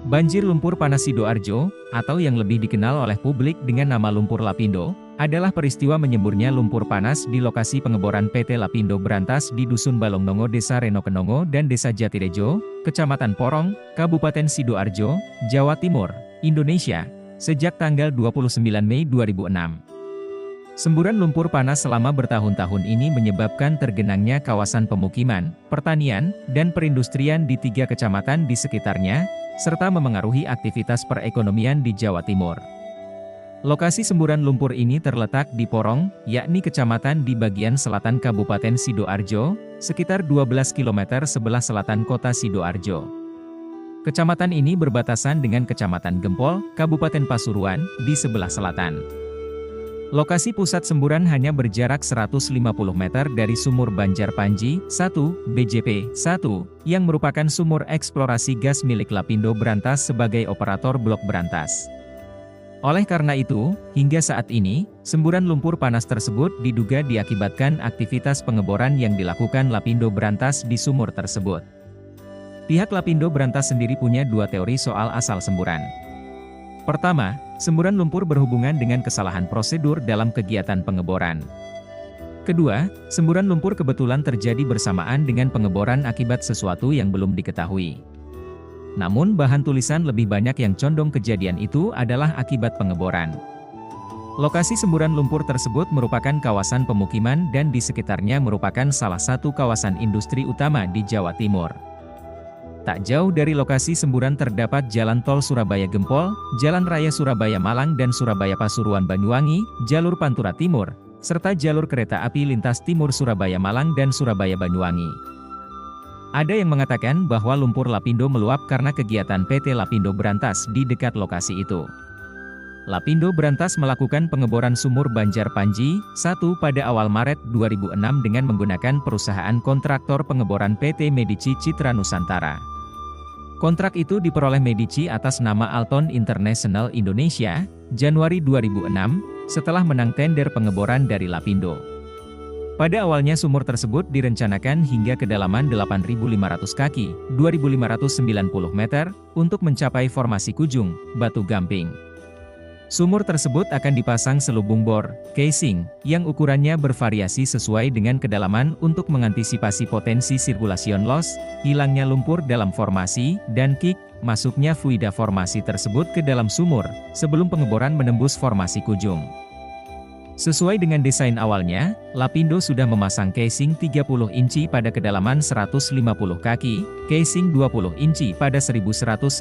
Banjir lumpur panas Sidoarjo, atau yang lebih dikenal oleh publik dengan nama lumpur Lapindo, adalah peristiwa menyemburnya lumpur panas di lokasi pengeboran PT Lapindo Brantas di Dusun Balongnongo, Desa Renokenongo dan Desa Jatirejo, Kecamatan Porong, Kabupaten Sidoarjo, Jawa Timur, Indonesia, sejak tanggal 29 Mei 2006. Semburan lumpur panas selama bertahun-tahun ini menyebabkan tergenangnya kawasan pemukiman, pertanian, dan perindustrian di 3 kecamatan di sekitarnya, serta memengaruhi aktivitas perekonomian di Jawa Timur. Lokasi semburan lumpur ini terletak di Porong, yakni kecamatan di bagian selatan Kabupaten Sidoarjo, sekitar 12 km sebelah selatan kota Sidoarjo. Kecamatan ini berbatasan dengan Kecamatan Gempol, Kabupaten Pasuruan, di sebelah selatan. Lokasi pusat semburan hanya berjarak 150 meter dari sumur Banjar Panji 1, BJP 1, yang merupakan sumur eksplorasi gas milik Lapindo Brantas sebagai operator blok Brantas. Oleh karena itu, hingga saat ini, semburan lumpur panas tersebut diduga diakibatkan aktivitas pengeboran yang dilakukan Lapindo Brantas di sumur tersebut. Pihak Lapindo Brantas sendiri punya 2 teori soal asal semburan. Pertama, semburan lumpur berhubungan dengan kesalahan prosedur dalam kegiatan pengeboran. Kedua, semburan lumpur kebetulan terjadi bersamaan dengan pengeboran akibat sesuatu yang belum diketahui. Namun bahan tulisan lebih banyak yang condong kejadian itu adalah akibat pengeboran. Lokasi semburan lumpur tersebut merupakan kawasan pemukiman dan di sekitarnya merupakan salah satu kawasan industri utama di Jawa Timur. Tak jauh dari lokasi semburan terdapat Jalan Tol Surabaya Gempol, Jalan Raya Surabaya Malang dan Surabaya Pasuruan Banyuwangi, jalur Pantura Timur, serta jalur kereta api lintas timur Surabaya Malang dan Surabaya Banyuwangi. Ada yang mengatakan bahwa lumpur Lapindo meluap karena kegiatan PT Lapindo Brantas di dekat lokasi itu. Lapindo Brantas melakukan pengeboran sumur Banjar Panji 1 pada awal Maret 2006 dengan menggunakan perusahaan kontraktor pengeboran PT Medici Citra Nusantara. Kontrak itu diperoleh Medici atas nama Alton International Indonesia, Januari 2006, setelah menang tender pengeboran dari Lapindo. Pada awalnya sumur tersebut direncanakan hingga kedalaman 8.500 kaki, 2.590 meter, untuk mencapai formasi Kujung, Batu Gamping. Sumur tersebut akan dipasang selubung bor, casing, yang ukurannya bervariasi sesuai dengan kedalaman untuk mengantisipasi potensi sirkulation loss, hilangnya lumpur dalam formasi, dan kick, masuknya fluida formasi tersebut ke dalam sumur, sebelum pengeboran menembus formasi Kujung. Sesuai dengan desain awalnya, Lapindo sudah memasang casing 30 inci pada kedalaman 150 kaki, casing 20 inci pada 1195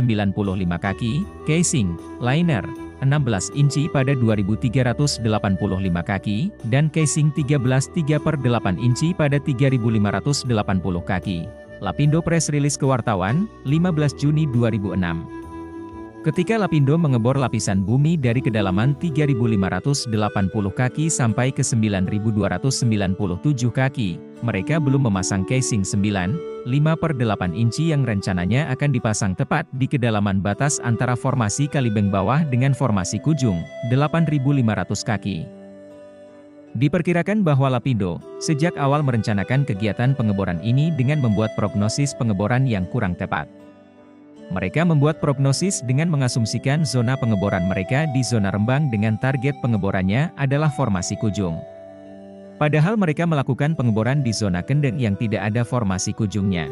kaki, casing liner 16 inci pada 2385 kaki, dan casing 13/3/8 inci pada 3580 kaki. Lapindo press release ke wartawan, 15 Juni 2006. Ketika Lapindo mengebor lapisan bumi dari kedalaman 3.580 kaki sampai ke 9.297 kaki, mereka belum memasang casing 9,5/8 inci yang rencananya akan dipasang tepat di kedalaman batas antara formasi Kalibeng Bawah dengan formasi Kujung, 8.500 kaki. Diperkirakan bahwa Lapindo, sejak awal merencanakan kegiatan pengeboran ini dengan membuat prognosis pengeboran yang kurang tepat. Mereka membuat prognosis dengan mengasumsikan zona pengeboran mereka di zona Rembang dengan target pengeborannya adalah formasi Kujung. Padahal mereka melakukan pengeboran di zona Kendeng yang tidak ada formasi Kujungnya.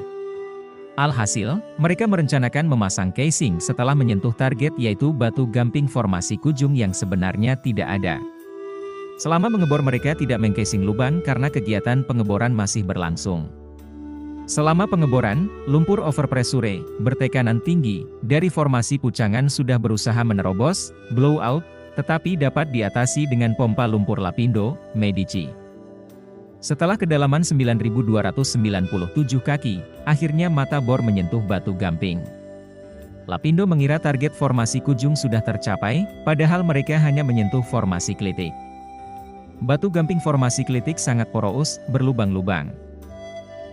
Alhasil, mereka merencanakan memasang casing setelah menyentuh target yaitu Batu Gamping formasi Kujung yang sebenarnya tidak ada. Selama mengebor mereka tidak mengcasing lubang karena kegiatan pengeboran masih berlangsung. Selama pengeboran, lumpur overpressure, bertekanan tinggi, dari formasi Pucangan sudah berusaha menerobos, blowout, tetapi dapat diatasi dengan pompa lumpur Lapindo, Medici. Setelah kedalaman 9.297 kaki, akhirnya mata bor menyentuh Batu Gamping. Lapindo mengira target formasi Kujung sudah tercapai, padahal mereka hanya menyentuh formasi Klitik. Batu Gamping formasi Klitik sangat porous, berlubang-lubang.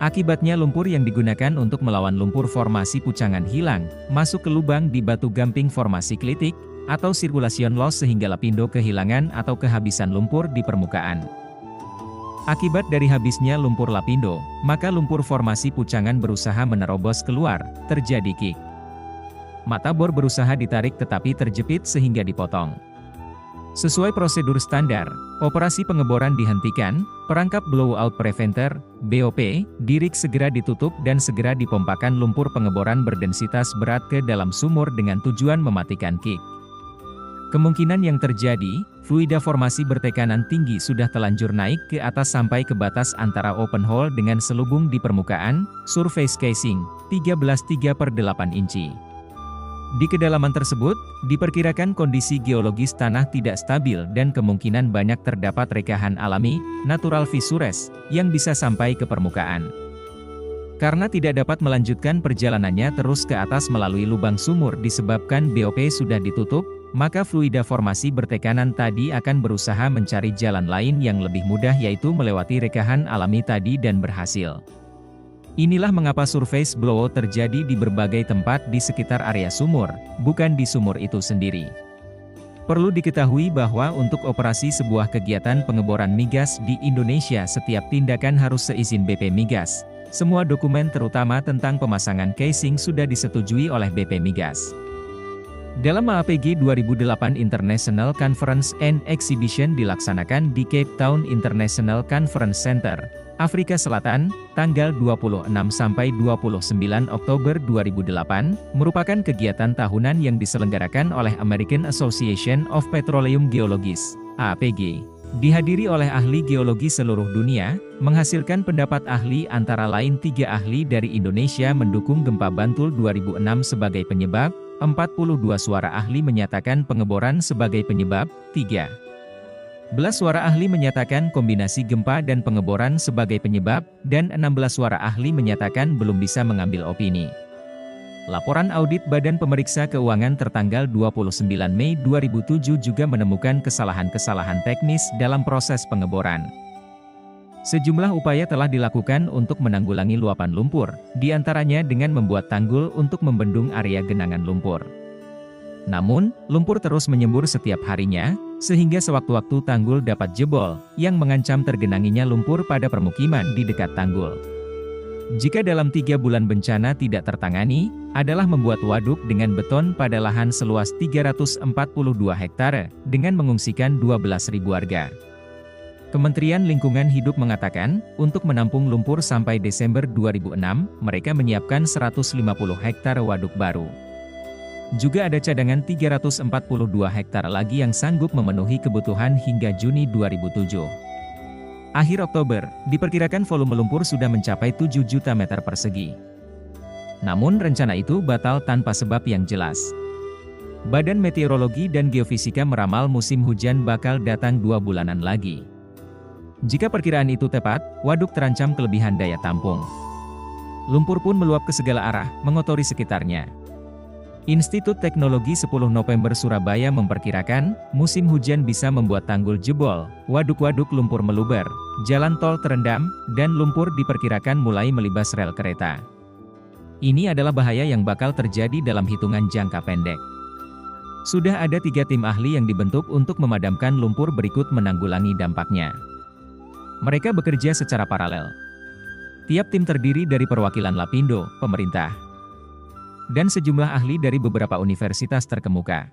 Akibatnya lumpur yang digunakan untuk melawan lumpur formasi Pucangan hilang, masuk ke lubang di Batu Gamping formasi Klitik, atau circulation loss sehingga Lapindo kehilangan atau kehabisan lumpur di permukaan. Akibat dari habisnya lumpur Lapindo, maka lumpur formasi Pucangan berusaha menerobos keluar, terjadi kick. Mata bor berusaha ditarik tetapi terjepit sehingga dipotong. Sesuai prosedur standar, operasi pengeboran dihentikan, perangkap blowout preventer, BOP, di rig segera ditutup dan segera dipompakan lumpur pengeboran berdensitas berat ke dalam sumur dengan tujuan mematikan kick. Kemungkinan yang terjadi, fluida formasi bertekanan tinggi sudah telanjur naik ke atas sampai ke batas antara open hole dengan selubung di permukaan, surface casing, 13,3/8 inci. Di kedalaman tersebut, diperkirakan kondisi geologis tanah tidak stabil dan kemungkinan banyak terdapat rekahan alami, natural fissures, yang bisa sampai ke permukaan. Karena tidak dapat melanjutkan perjalanannya terus ke atas melalui lubang sumur disebabkan BOP sudah ditutup, maka fluida formasi bertekanan tadi akan berusaha mencari jalan lain yang lebih mudah yaitu melewati rekahan alami tadi dan berhasil. Inilah mengapa surface blowout terjadi di berbagai tempat di sekitar area sumur, bukan di sumur itu sendiri. Perlu diketahui bahwa untuk operasi sebuah kegiatan pengeboran migas di Indonesia setiap tindakan harus seizin BP Migas. Semua dokumen terutama tentang pemasangan casing sudah disetujui oleh BP Migas. Dalam APG 2008 International Conference and Exhibition dilaksanakan di Cape Town International Conference Center, Afrika Selatan, tanggal 26 sampai 29 Oktober 2008, merupakan kegiatan tahunan yang diselenggarakan oleh American Association of Petroleum Geologists, APG. Dihadiri oleh ahli geologi seluruh dunia, menghasilkan pendapat ahli antara lain 3 ahli dari Indonesia mendukung gempa Bantul 2006 sebagai penyebab, 42 suara ahli menyatakan pengeboran sebagai penyebab, 13 suara ahli menyatakan kombinasi gempa dan pengeboran sebagai penyebab, dan 16 suara ahli menyatakan belum bisa mengambil opini. Laporan audit Badan Pemeriksa Keuangan tertanggal 29 Mei 2007 juga menemukan kesalahan-kesalahan teknis dalam proses pengeboran. Sejumlah upaya telah dilakukan untuk menanggulangi luapan lumpur, diantaranya dengan membuat tanggul untuk membendung area genangan lumpur. Namun, lumpur terus menyembur setiap harinya, sehingga sewaktu-waktu tanggul dapat jebol, yang mengancam tergenanginya lumpur pada permukiman di dekat tanggul. Jika dalam 3 bulan bencana tidak tertangani, adalah membuat waduk dengan beton pada lahan seluas 342 hektare, dengan mengungsikan 12.000 warga. Kementerian Lingkungan Hidup mengatakan, untuk menampung lumpur sampai Desember 2006, mereka menyiapkan 150 hektare waduk baru. Juga ada cadangan 342 hektare lagi yang sanggup memenuhi kebutuhan hingga Juni 2007. Akhir Oktober, diperkirakan volume lumpur sudah mencapai 7 juta meter persegi. Namun rencana itu batal tanpa sebab yang jelas. Badan Meteorologi dan Geofisika meramal musim hujan bakal datang 2 bulanan lagi. Jika perkiraan itu tepat, waduk terancam kelebihan daya tampung. Lumpur pun meluap ke segala arah, mengotori sekitarnya. Institut Teknologi 10 November Surabaya memperkirakan, musim hujan bisa membuat tanggul jebol, waduk-waduk lumpur meluber, jalan tol terendam, dan lumpur diperkirakan mulai melibas rel kereta. Ini adalah bahaya yang bakal terjadi dalam hitungan jangka pendek. Sudah ada 3 tim ahli yang dibentuk untuk memadamkan lumpur berikut menanggulangi dampaknya. Mereka bekerja secara paralel. Tiap tim terdiri dari perwakilan Lapindo, pemerintah, dan sejumlah ahli dari beberapa universitas terkemuka.